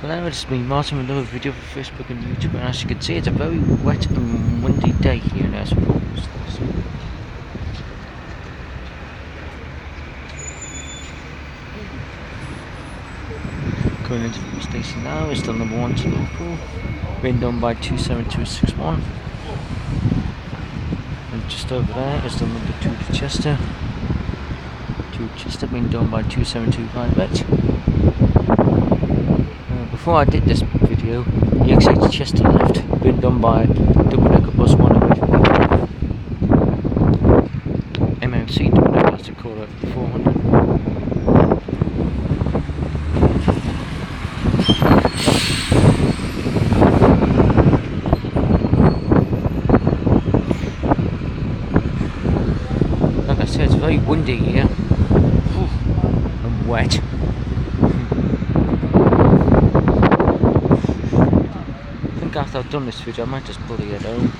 Hello, it's me Martin with another video for Facebook and YouTube, and as you can see it's a very wet and windy day here in Ashford. Going into the station now, it's still number 1 to Liverpool, being done by 27261. And just over there is the number 2 to Chester. Being done by 27258. Before I did this video, the exit to Chester left, been done by double-decker bus 1 originally. MMC double-decker, that's a quarter 400. Like I said, it's very windy here. And wet. I think after I've done this video I might just bloody head home.